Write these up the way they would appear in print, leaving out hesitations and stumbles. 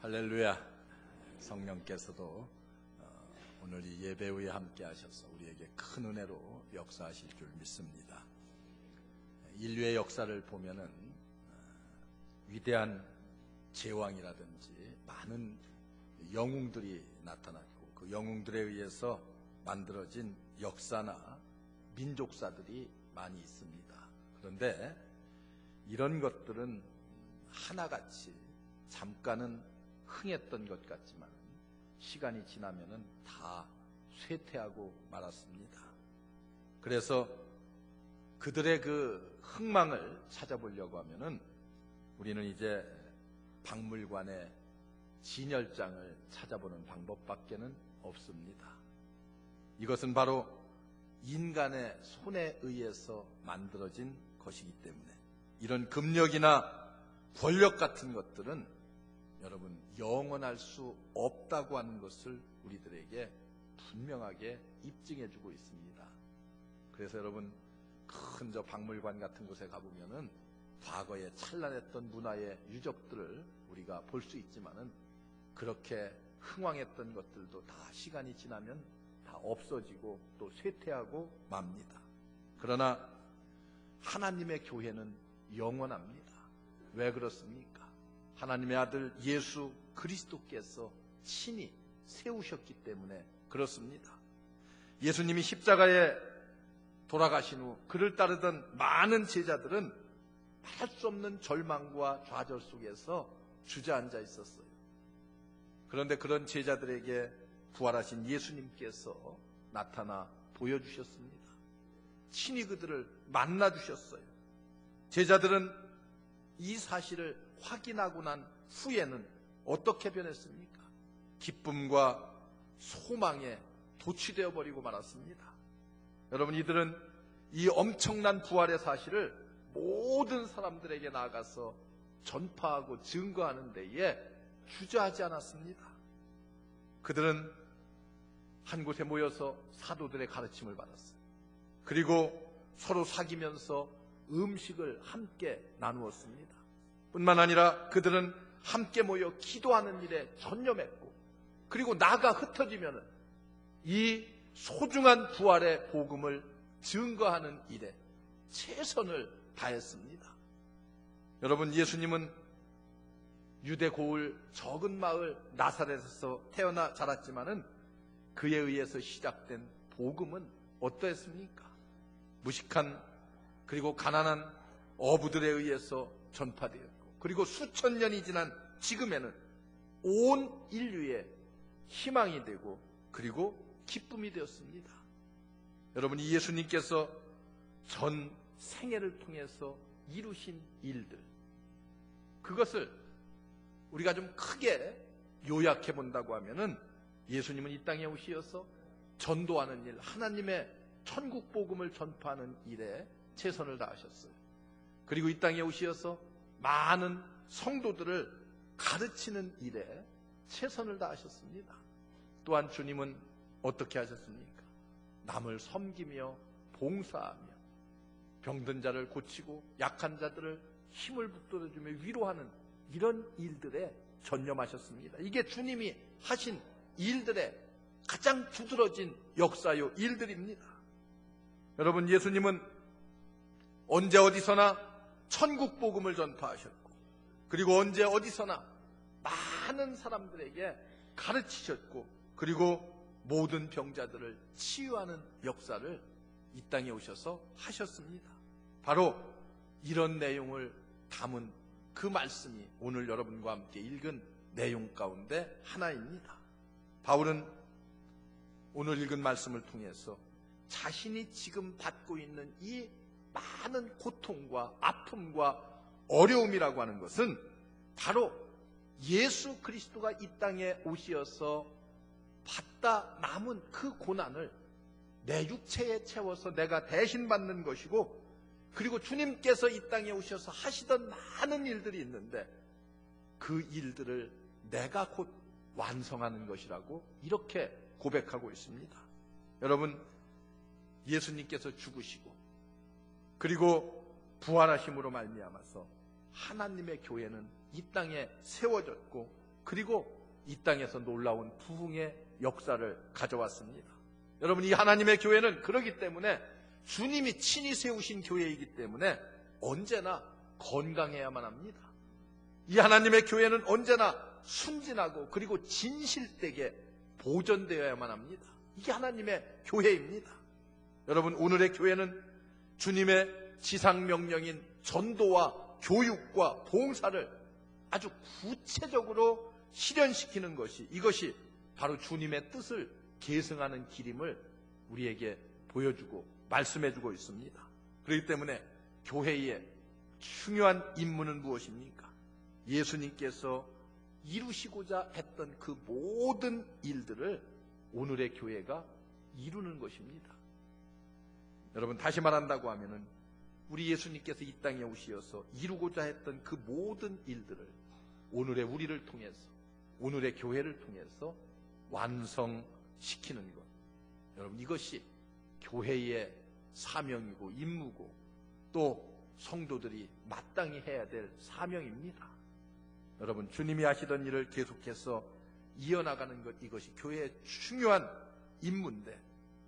할렐루야. 성령께서도 오늘 이 예배 후에 함께 하셔서 우리에게 큰 은혜로 역사하실 줄 믿습니다. 인류의 역사를 보면은 위대한 제왕이라든지 많은 영웅들이 나타났고 그 영웅들에 의해서 만들어진 역사나 민족사들이 많이 있습니다. 그런데 이런 것들은 하나같이 잠깐은 흥했던 것 같지만 시간이 지나면은 다 쇠퇴하고 말았습니다. 그래서 그들의 그 흥망을 찾아보려고 하면은 우리는 이제 박물관의 진열장을 찾아보는 방법밖에는 없습니다. 이것은 바로 인간의 손에 의해서 만들어진 것이기 때문에 이런 금력이나 권력 같은 것들은 여러분 영원할 수 없다고 하는 것을 우리들에게 분명하게 입증해 주고 있습니다. 그래서 여러분 큰 저 박물관 같은 곳에 가보면은 과거에 찬란했던 문화의 유적들을 우리가 볼 수 있지만은 그렇게 흥왕했던 것들도 다 시간이 지나면 다 없어지고 또 쇠퇴하고 맙니다. 그러나 하나님의 교회는 영원합니다. 왜 그렇습니까? 하나님의 아들 예수 그리스도께서 친히 세우셨기 때문에 그렇습니다. 예수님이 십자가에 돌아가신 후 그를 따르던 많은 제자들은 말할 수 없는 절망과 좌절 속에서 주저앉아 있었어요. 그런데 그런 제자들에게 부활하신 예수님께서 나타나 보여주셨습니다. 친히 그들을 만나주셨어요. 제자들은 이 사실을 확인하고 난 후에는 어떻게 변했습니까? 기쁨과 소망에 도취되어 버리고 말았습니다. 여러분, 이들은 이 엄청난 부활의 사실을 모든 사람들에게 나아가서 전파하고 증거하는 데에 주저하지 않았습니다. 그들은 한 곳에 모여서 사도들의 가르침을 받았어요. 그리고 서로 사귀면서 음식을 함께 나누었습니다. 뿐만 아니라 그들은 함께 모여 기도하는 일에 전념했고, 그리고 나가 흩어지면 이 소중한 부활의 복음을 증거하는 일에 최선을 다했습니다. 여러분, 예수님은 유대 고을 적은 마을 나사렛에서 태어나 자랐지만은 그에 의해서 시작된 복음은 어떠했습니까? 무식한 그리고 가난한 어부들에 의해서 전파되었고, 그리고 수천 년이 지난 지금에는 온 인류의 희망이 되고 그리고 기쁨이 되었습니다. 여러분, 이 예수님께서 전 생애를 통해서 이루신 일들, 그것을 우리가 좀 크게 요약해 본다고 하면은 예수님은 이 땅에 오시어서 전도하는 일, 하나님의 천국 복음을 전파하는 일에 최선을 다하셨어요. 그리고 이 땅에 오시어서 많은 성도들을 가르치는 일에 최선을 다하셨습니다. 또한 주님은 어떻게 하셨습니까? 남을 섬기며 봉사하며 병든 자를 고치고 약한 자들을 힘을 북돋아주며 위로하는 이런 일들에 전념하셨습니다. 이게 주님이 하신 일들의 가장 두드러진 역사요 일들입니다. 여러분, 예수님은 언제 어디서나 천국 복음을 전파하셨고, 그리고 언제 어디서나 많은 사람들에게 가르치셨고, 그리고 모든 병자들을 치유하는 역사를 이 땅에 오셔서 하셨습니다. 바로 이런 내용을 담은 그 말씀이 오늘 여러분과 함께 읽은 내용 가운데 하나입니다. 바울은 오늘 읽은 말씀을 통해서 자신이 지금 받고 있는 이 많은 고통과 아픔과 어려움이라고 하는 것은 바로 예수 그리스도가 이 땅에 오시어서 받다 남은 그 고난을 내 육체에 채워서 내가 대신 받는 것이고, 그리고 주님께서 이 땅에 오셔서 하시던 많은 일들이 있는데 그 일들을 내가 곧 완성하는 것이라고 이렇게 고백하고 있습니다. 여러분, 예수님께서 죽으시고 그리고 부활하심으로 말미암아서 하나님의 교회는 이 땅에 세워졌고, 그리고 이 땅에서 놀라운 부흥의 역사를 가져왔습니다. 여러분, 이 하나님의 교회는 그러기 때문에 주님이 친히 세우신 교회이기 때문에 언제나 건강해야만 합니다. 이 하나님의 교회는 언제나 순진하고 그리고 진실되게 보존되어야만 합니다. 이게 하나님의 교회입니다. 여러분, 오늘의 교회는 주님의 지상명령인 전도와 교육과 봉사를 아주 구체적으로 실현시키는 것이, 이것이 바로 주님의 뜻을 계승하는 길임을 우리에게 보여주고 말씀해주고 있습니다. 그렇기 때문에 교회의 중요한 임무는 무엇입니까? 예수님께서 이루시고자 했던 그 모든 일들을 오늘의 교회가 이루는 것입니다. 여러분, 다시 말한다고 하면은 우리 예수님께서 이 땅에 오시어서 이루고자 했던 그 모든 일들을 오늘의 우리를 통해서, 오늘의 교회를 통해서 완성시키는 것. 여러분, 이것이 교회의 사명이고 임무고 또 성도들이 마땅히 해야 될 사명입니다. 여러분, 주님이 하시던 일을 계속해서 이어나가는 것, 이것이 교회의 중요한 임무인데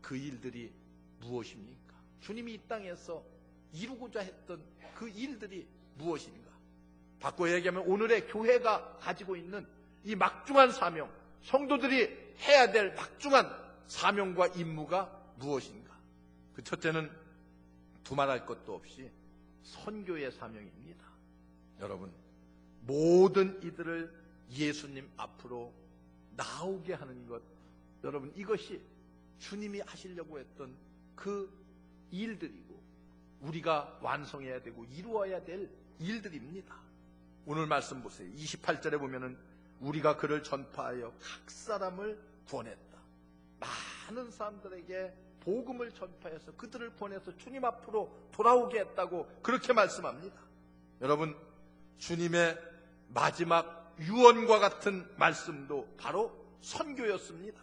그 일들이 무엇입니까? 주님이 이 땅에서 이루고자 했던 그 일들이 무엇인가? 바꿔 얘기하면 오늘의 교회가 가지고 있는 이 막중한 사명, 성도들이 해야 될 막중한 사명과 임무가 무엇인가? 그 첫째는 두말할 것도 없이 선교의 사명입니다. 여러분, 모든 이들을 예수님 앞으로 나오게 하는 것, 여러분, 이것이 주님이 하시려고 했던 그 일들이고 우리가 완성해야 되고 이루어야 될 일들입니다. 오늘 말씀 보세요. 28절에 보면은 우리가 그를 전파하여 각 사람을 구원했다. 많은 사람들에게 복음을 전파해서 그들을 구원해서 주님 앞으로 돌아오게 했다고 그렇게 말씀합니다. 여러분, 주님의 마지막 유언과 같은 말씀도 바로 선교였습니다.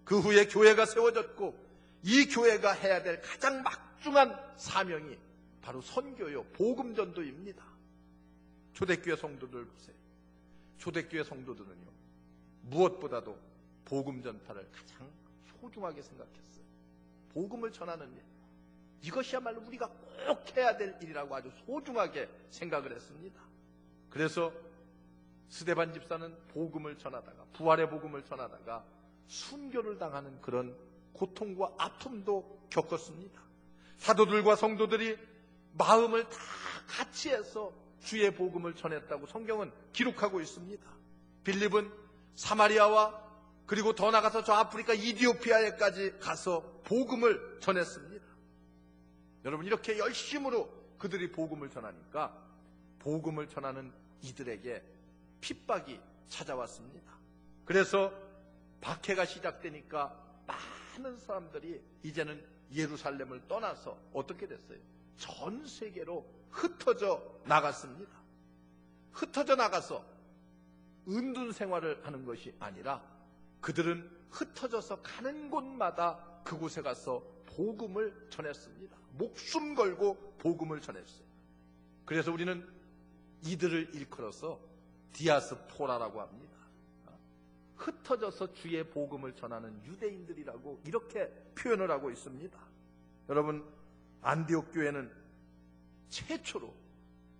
그 후에 교회가 세워졌고 이 교회가 해야 될 가장 막중한 사명이 바로 선교요, 복음 전도입니다. 초대교회 성도들 보세요. 초대교회 성도들은요, 무엇보다도 복음 전파를 가장 소중하게 생각했어요. 복음을 전하는 일, 이것이야말로 우리가 꼭 해야 될 일이라고 아주 소중하게 생각을 했습니다. 그래서 스데반 집사는 복음을 전하다가, 부활의 복음을 전하다가 순교를 당하는 그런 고통과 아픔도 겪었습니다. 사도들과 성도들이 마음을 다 같이 해서 주의 복음을 전했다고 성경은 기록하고 있습니다. 빌립은 사마리아와 그리고 더 나가서 저 아프리카 이디오피아에까지 가서 복음을 전했습니다. 여러분, 이렇게 열심으로 그들이 복음을 전하니까 복음을 전하는 이들에게 핍박이 찾아왔습니다. 그래서 박해가 시작되니까 많은 사람들이 이제는 예루살렘을 떠나서 어떻게 됐어요? 전 세계로 흩어져 나갔습니다. 흩어져 나가서 은둔 생활을 하는 것이 아니라 그들은 흩어져서 가는 곳마다 그곳에 가서 복음을 전했습니다. 목숨 걸고 복음을 전했어요. 그래서 우리는 이들을 일컬어서 디아스포라라고 합니다. 흩어져서 주의 복음을 전하는 유대인들이라고 이렇게 표현을 하고 있습니다. 여러분, 안디옥 교회는 최초로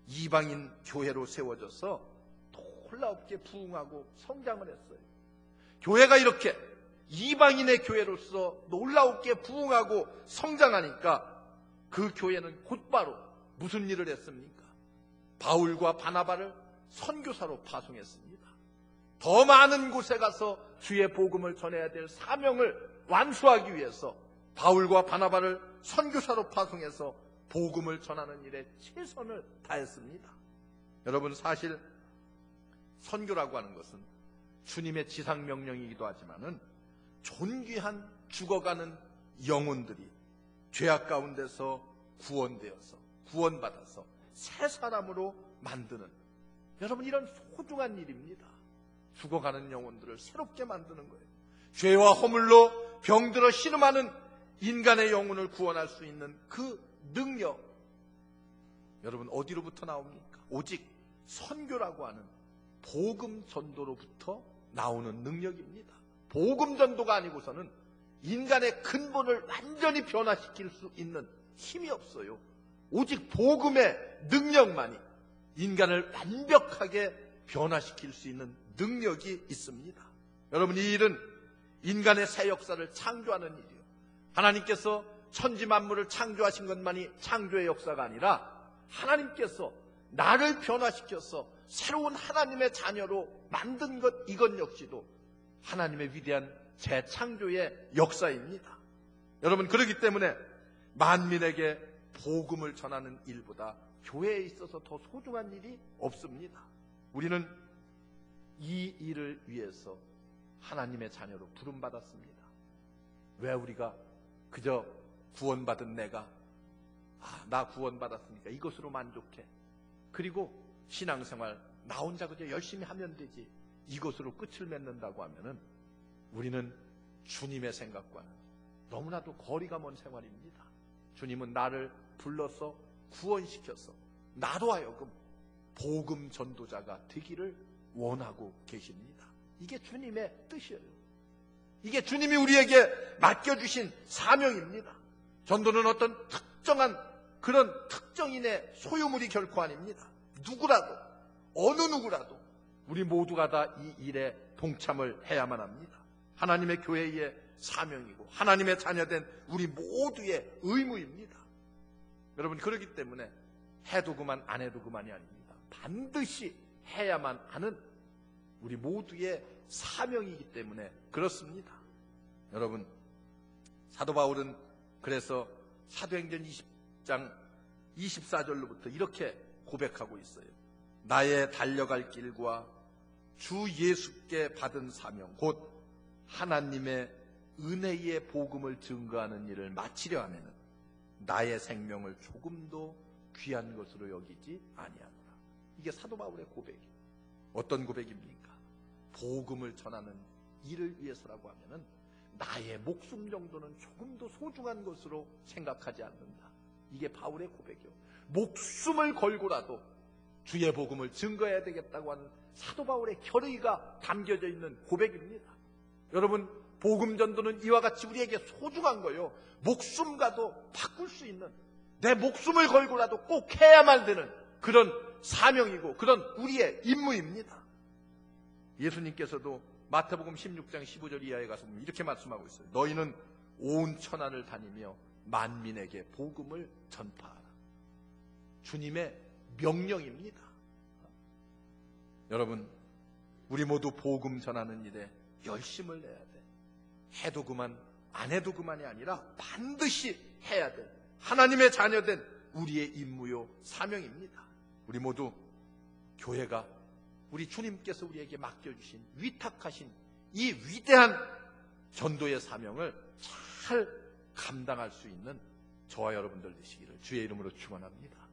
이방인 교회로 세워져서 놀랍게 부흥하고 성장을 했어요. 교회가 이렇게 이방인의 교회로서 놀랍게 부흥하고 성장하니까 그 교회는 곧바로 무슨 일을 했습니까? 바울과 바나바를 선교사로 파송했습니다. 더 많은 곳에 가서 주의 복음을 전해야 될 사명을 완수하기 위해서 바울과 바나바를 선교사로 파송해서 복음을 전하는 일에 최선을 다했습니다. 여러분, 사실 선교라고 하는 것은 주님의 지상명령이기도 하지만은 존귀한 죽어가는 영혼들이 죄악 가운데서 구원되어서 구원받아서 새 사람으로 만드는, 여러분, 이런 소중한 일입니다. 죽어가는 영혼들을 새롭게 만드는 거예요. 죄와 허물로 병들어 신음하는 인간의 영혼을 구원할 수 있는 그 능력, 여러분, 어디로부터 나옵니까? 오직 선교라고 하는 복음 전도로부터 나오는 능력입니다. 복음 전도가 아니고서는 인간의 근본을 완전히 변화시킬 수 있는 힘이 없어요. 오직 복음의 능력만이 인간을 완벽하게 변화시킬 수 있는 능력이 있습니다. 여러분, 이 일은 인간의 새 역사를 창조하는 일이에요. 하나님께서 천지 만물을 창조하신 것만이 창조의 역사가 아니라 하나님께서 나를 변화시켜서 새로운 하나님의 자녀로 만든 것, 이것 역시도 하나님의 위대한 재창조의 역사입니다. 여러분, 그렇기 때문에 만민에게 복음을 전하는 일보다 교회에 있어서 더 소중한 일이 없습니다. 우리는 이 일을 위해서 하나님의 자녀로 부름받았습니다. 왜 우리가 그저 구원받은 내가 나 구원받았으니까 이것으로 만족해, 그리고 신앙생활 나 혼자 그저 열심히 하면 되지, 이것으로 끝을 맺는다고 하면은 우리는 주님의 생각과는 너무나도 거리가 먼 생활입니다. 주님은 나를 불러서 구원시켜서 나로 하여금 복음 전도자가 되기를 원하고 계십니다. 이게 주님의 뜻이에요. 이게 주님이 우리에게 맡겨주신 사명입니다. 전도는 어떤 특정한 그런 특정인의 소유물이 결코 아닙니다. 누구라도, 어느 누구라도 우리 모두가 다 이 일에 동참을 해야만 합니다. 하나님의 교회의 사명이고 하나님의 자녀된 우리 모두의 의무입니다. 여러분, 그렇기 때문에 해도 그만 안 해도 그만이 아닙니다. 반드시 해야만 하는 우리 모두의 사명이기 때문에 그렇습니다. 여러분, 사도 바울은 그래서 사도행전 20장 24절로부터 이렇게 고백하고 있어요. 나의 달려갈 길과 주 예수께 받은 사명, 곧 하나님의 은혜의 복음을 증거하는 일을 마치려 하면은 나의 생명을 조금도 귀한 것으로 여기지 아니하노라. 이게 사도 바울의 고백이에요. 어떤 고백입니까? 복음을 전하는 일을 위해서라고 하면은 나의 목숨 정도는 조금도 소중한 것으로 생각하지 않는다. 이게 바울의 고백이에요. 목숨을 걸고라도 주의 복음을 증거해야 되겠다고 하는 사도 바울의 결의가 담겨져 있는 고백입니다. 여러분, 복음 전도는 이와 같이 우리에게 소중한 거예요. 목숨과도 바꿀 수 있는, 내 목숨을 걸고라도 꼭 해야만 되는 그런 사명이고 그런 우리의 임무입니다. 예수님께서도 마태복음 16장 15절 이하에 가서 보면 이렇게 말씀하고 있어요. 너희는 온 천하를 다니며 만민에게 복음을 전파하라. 주님의 명령입니다. 여러분, 우리 모두 복음 전하는 일에 열심을 내야 돼. 해도 그만 안 해도 그만이 아니라 반드시 해야 돼. 하나님의 자녀된 우리의 임무요 사명입니다. 우리 모두 교회가 우리 주님께서 우리에게 맡겨주신 위탁하신 이 위대한 전도의 사명을 잘 감당할 수 있는 저와 여러분들 되시기를 주의 이름으로 축원합니다.